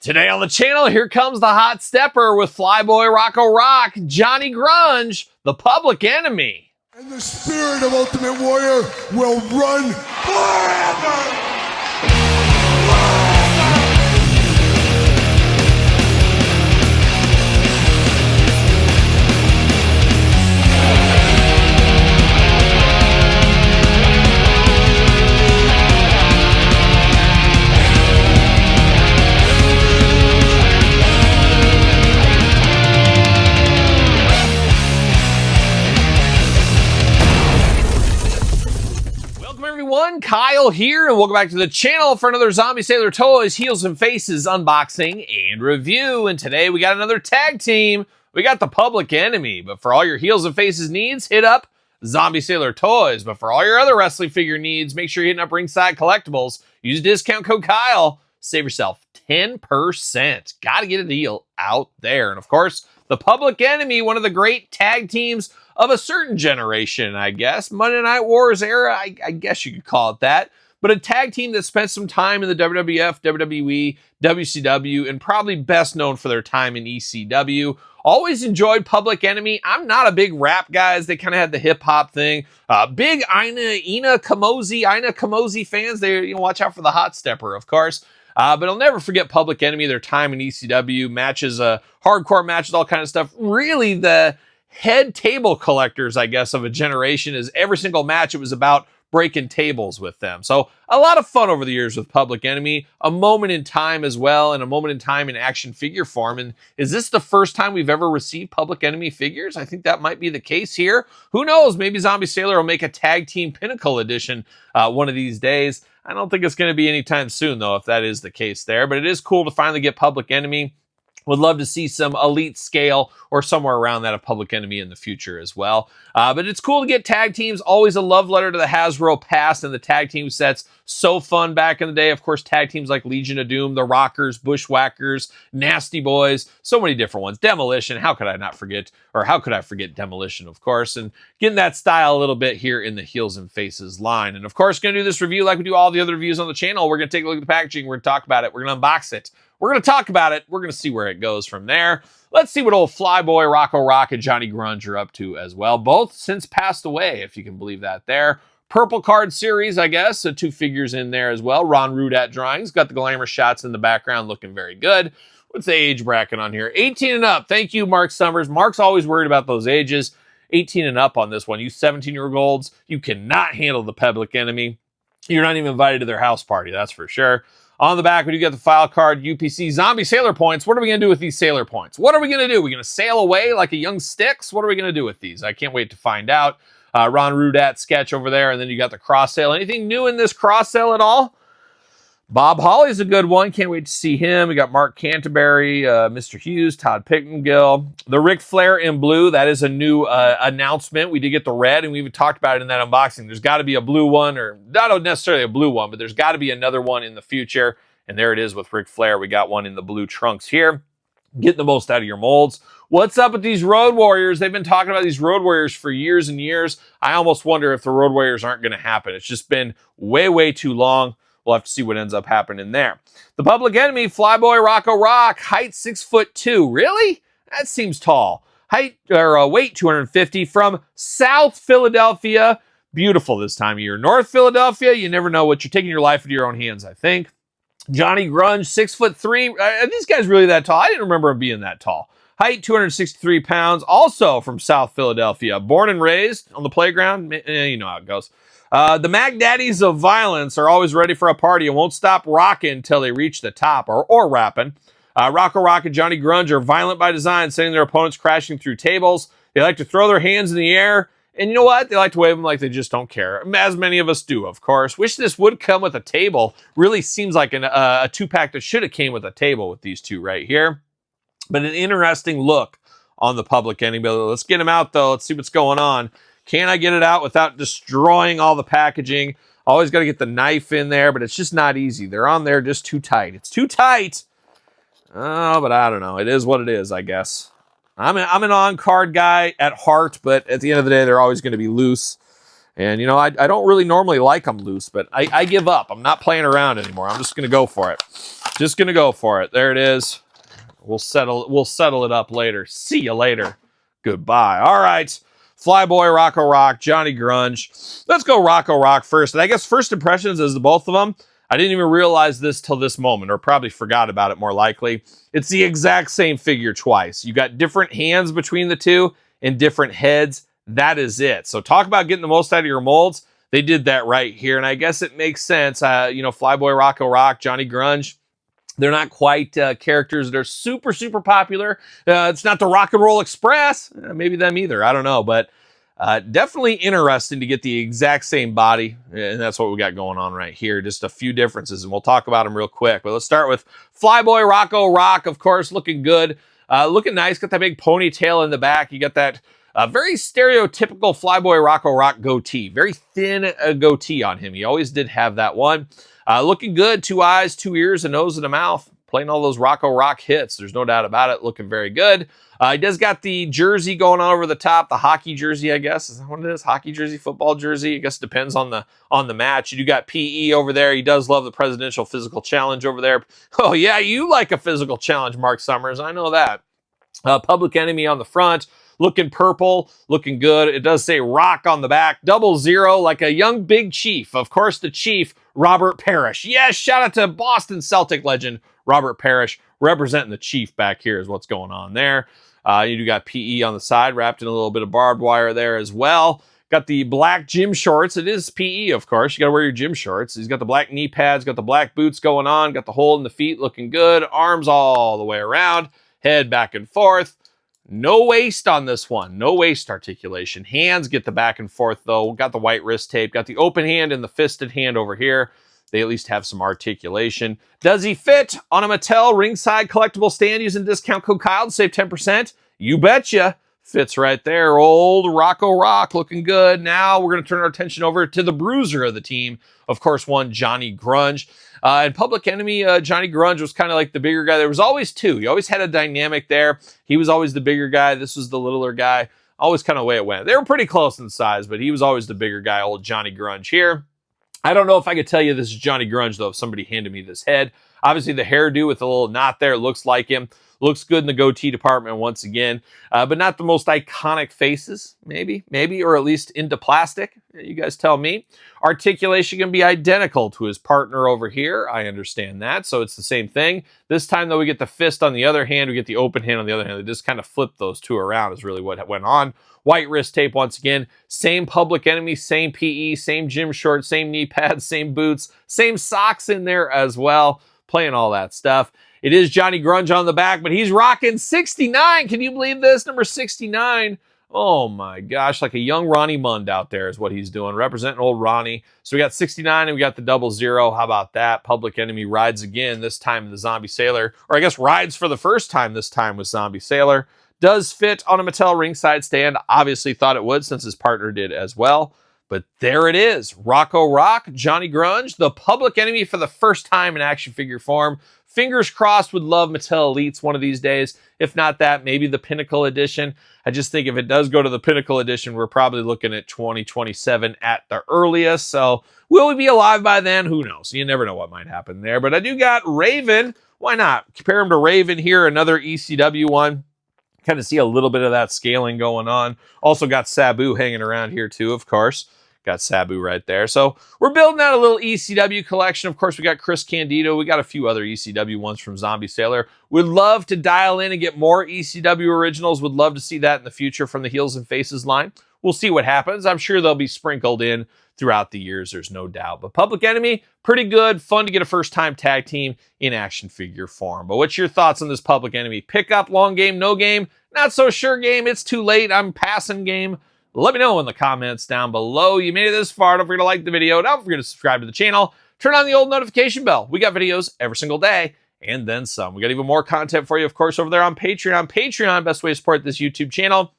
Today on the channel, here comes the hot stepper with Flyboy Rocco Rock, Johnny Grunge, the Public Enemy. And the spirit of Ultimate Warrior will run forever! Kyle here, and welcome back to the channel for another Zombie Sailor Toys Heels and Faces unboxing and review. And today we got another tag team. We got the Public Enemy, but for all your Heels and Faces needs, hit up Zombie Sailor Toys. But for all your other wrestling figure needs, make sure you're hitting up Ringside Collectibles. Use discount code Kyle. Save yourself 10%. Got to get a deal out there. And of course, the Public Enemy, one of the great tag teams of a certain generation, I guess. Monday Night Wars era, I guess you could call it that. But a tag team that spent some time in the WWF, WWE, WCW, and probably best known for their time in ECW. Always enjoyed Public Enemy. I'm not a big rap guys. They kind of had the hip-hop thing. Big Ina Kamoze fans. They watch out for the hot stepper, of course. But I'll never forget Public Enemy, their time in ECW, matches, hardcore matches, all kind of stuff. Really the head table collectors, I guess, of a generation, is every single match it was about breaking tables with them. So a lot of fun over the years with Public Enemy, a moment in time as well, and a moment in time in action figure form. And is this the first time we've ever received Public Enemy figures? I think that might be the case here. Who knows? Maybe Zombie Sailor will make a tag team Pinnacle edition one of these days. I don't think it's going to be anytime soon, though, if that is the case there. But it is cool to finally get Public Enemy. Would love to see some elite scale or somewhere around that of Public Enemy in the future as well. But it's cool to get tag teams. Always a love letter to the Hasbro past and the tag team sets. So fun back in the day. Of course, tag teams like Legion of Doom, the Rockers, Bushwhackers, Nasty Boys, so many different ones. Demolition, how could I not forget? Or how could I forget Demolition, of course? And getting that style a little bit here in the Heels and Faces line. And of course, going to do this review like we do all the other reviews on the channel. We're going to take a look at the packaging. We're going to talk about it. We're going to unbox it. We're going to talk about it. We're going to see where it goes from there. Let's see what old Flyboy Rocco Rock and Johnny Grunge are up to as well. Both since passed away, if you can believe that there. Purple card series, I guess. So 2 figures in there as well. Ron Rudat drawings. Got the glamour shots in the background looking very good. What's the age bracket on here? 18 and up. Thank you, Mark Summers. Mark's always worried about those ages. 18 and up on this one. You 17-year-olds, you cannot handle the Public Enemy. You're not even invited to their house party, that's for sure. On the back, we do get the file card, UPC, Zombie Sailor Points. What are we going to do with these Sailor Points? What are we going to do? Are we going to sail away like a young Styx? What are we going to do with these? I can't wait to find out. Ron Rudat sketch over there, and then you got the cross sale. Anything new in this cross sale at all? Bob Holly's a good one. Can't wait to see him. We got Mark Canterbury, Mr. Hughes, Todd Pittengill. The Ric Flair in blue, that is a new announcement. We did get the red, and we even talked about it in that unboxing. There's got to be a blue one, or not necessarily a blue one, but there's got to be another one in the future. And there it is with Ric Flair. We got one in the blue trunks here. Get the most out of your molds. What's up with these Road Warriors? They've been talking about these Road Warriors for years and years. I almost wonder if the Road Warriors aren't going to happen. It's just been way, way too long. We'll have to see what ends up happening there. The Public Enemy, Flyboy Rocco Rock, height 6'2". Really? That seems tall. Height or weight 250 from South Philadelphia. Beautiful this time of year. North Philadelphia, you never know what you're taking your life into your own hands, I think. Johnny Grunge, 6'3". Are these guys really that tall? I didn't remember him being that tall. Height 263 pounds. Also from South Philadelphia. Born and raised on the playground. You know how it goes. The Mac Daddies of Violence are always ready for a party and won't stop rocking until they reach the top, or rapping. Rocco Rock and Johnny Grunge are violent by design, sending their opponents crashing through tables. They like to throw their hands in the air, and you know what? They like to wave them like they just don't care, as many of us do, of course. Wish this would come with a table. Really seems like a 2-pack that should have came with a table with these two right here. But an interesting look on the Public Enemy. Let's get them out, though. Let's see what's going on. Can I get it out without destroying all the packaging? Always got to get the knife in there, but it's just not easy. They're on there just too tight. It's too tight. Oh, but I don't know. It is what it is, I guess. I'm an on-card guy at heart, but at the end of the day, they're always going to be loose. And, you know, I don't really normally like them loose, but I give up. I'm not playing around anymore. I'm just going to go for it. Just gonna go for it. There it is. We'll settle it up later. See you later. Goodbye. All right. Flyboy, Rocco Rock, Johnny Grunge. Let's go Rocco Rock first. And I guess first impressions is the both of them. I didn't even realize this till this moment, or probably forgot about it more likely. It's the exact same figure twice. You got different hands between the two and different heads. That is it. So talk about getting the most out of your molds. They did that right here. And I guess it makes sense. Flyboy, Rocco Rock, Johnny Grunge. They're not quite characters that are super, super popular. It's not the Rock and Roll Express. Maybe them either. I don't know. But definitely interesting to get the exact same body. And that's what we got going on right here. Just a few differences. And we'll talk about them real quick. But let's start with Flyboy Rocco Rock, of course, looking good. Looking nice. Got that big ponytail in the back. You got that very stereotypical Flyboy Rocco Rock goatee. Very thin goatee on him. He always did have that one. Looking good, 2 eyes, 2 ears, a nose, and a mouth. Playing all those Rocco Rock hits. There's no doubt about it. Looking very good. He does got the jersey going on over the top, the hockey jersey, I guess. Is that what it is? Hockey jersey, football jersey? I guess it depends on the match. You do got PE over there. He does love the Presidential Physical Challenge over there. Oh, yeah, you like a physical challenge, Mark Summers. I know that. Public Enemy on the front. Looking purple, looking good. It does say Rock on the back. 00, like a young big chief. Of course, the chief, Robert Parrish. Yes, shout out to Boston Celtic legend, Robert Parrish, representing the chief back here is what's going on there. You do got PE on the side, wrapped in a little bit of barbed wire there as well. Got the black gym shorts. It is PE, of course. You got to wear your gym shorts. He's got the black knee pads, got the black boots going on, got the hole in the feet looking good. Arms all the way around, head back and forth. No waist on this one. No waist articulation. Hands get the back and forth, though. Got the white wrist tape. Got the open hand and the fisted hand over here. They at least have some articulation. Does he fit on a Mattel ringside collectible stand using discount code Kyle to save 10%? You betcha. Fits right there. Old Rocco Rock looking good. Now we're going to turn our attention over to the bruiser of the team. Of course, one Johnny Grunge. In Public Enemy, Johnny Grunge was kind of like the bigger guy. There was always two. He always had a dynamic there. He was always the bigger guy. This was the littler guy. Always kind of the way it went. They were pretty close in size, but he was always the bigger guy, old Johnny Grunge here. I don't know if I could tell you this is Johnny Grunge, though, if somebody handed me this head. Obviously, the hairdo with a little knot there looks like him. Looks good in the goatee department once again, but not the most iconic faces, maybe, or at least into plastic. You guys tell me. Articulation can be identical to his partner over here. I understand that, so it's the same thing. This time, though, we get the fist on the other hand. We get the open hand on the other hand. They just kind of flip those two around is really what went on. White wrist tape once again. Same Public Enemy, same PE, same gym shorts, same knee pads, same boots, same socks in there as well. Playing all that stuff. It is Johnny Grunge on the back, but he's rocking 69. Can you believe this? Number 69. Oh my gosh, like a young Ronnie Mund out there is what he's doing, representing old Ronnie. So we got 69 and we got the 00. How about that? Public Enemy rides again, this time in the Zombie Sailor, or I guess rides for the first time this time with Zombie Sailor. Does fit on a Mattel ringside stand. Obviously thought it would since his partner did as well. But there it is. Rocco Rock, Johnny Grunge, the Public Enemy for the first time in action figure form. Fingers crossed, would love Mattel Elites one of these days. If not that, maybe the Pinnacle Edition. I just think if it does go to the Pinnacle Edition, we're probably looking at 2027 at the earliest. So will we be alive by then? Who knows? You never know what might happen there. But I do got Raven. Why not? Compare him to Raven here, another ECW one. Kind of see a little bit of that scaling going on. Also got Sabu hanging around here too, of course. Got Sabu right there. So we're building out a little ECW collection. Of course, we got Chris Candido. We got a few other ECW ones from Zombie Sailor. Would love to dial in and get more ECW originals. Would love to see that in the future from the Heels and Faces line. We'll see what happens. I'm sure they'll be sprinkled in throughout the years. There's no doubt. But Public Enemy, pretty good. Fun to get a first-time tag team in action figure form. But what's your thoughts on this Public Enemy? Pick up, long game, no game? Not so sure game. It's too late. I'm passing game. Let me know in the comments down below. You made it this far. Don't forget to like the video. Don't forget to subscribe to the channel. Turn on the old notification bell. We got videos every single day and then some. We got even more content for you, of course, over there on Patreon. Patreon, best way to support this YouTube channel.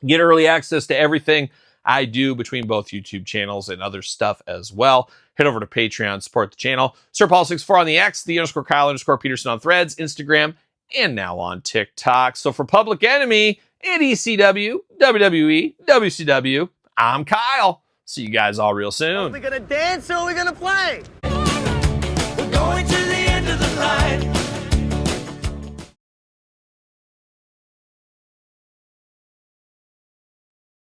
Get early access to everything I do between both YouTube channels and other stuff as well. Head over to Patreon, support the channel. SirPaul64 on the X, the _Kyle_Peterson on Threads, Instagram, and now on TikTok. So for Public Enemy and ECW, WWE, WCW, I'm Kyle. See you guys all real soon. Are we gonna dance or are we gonna play?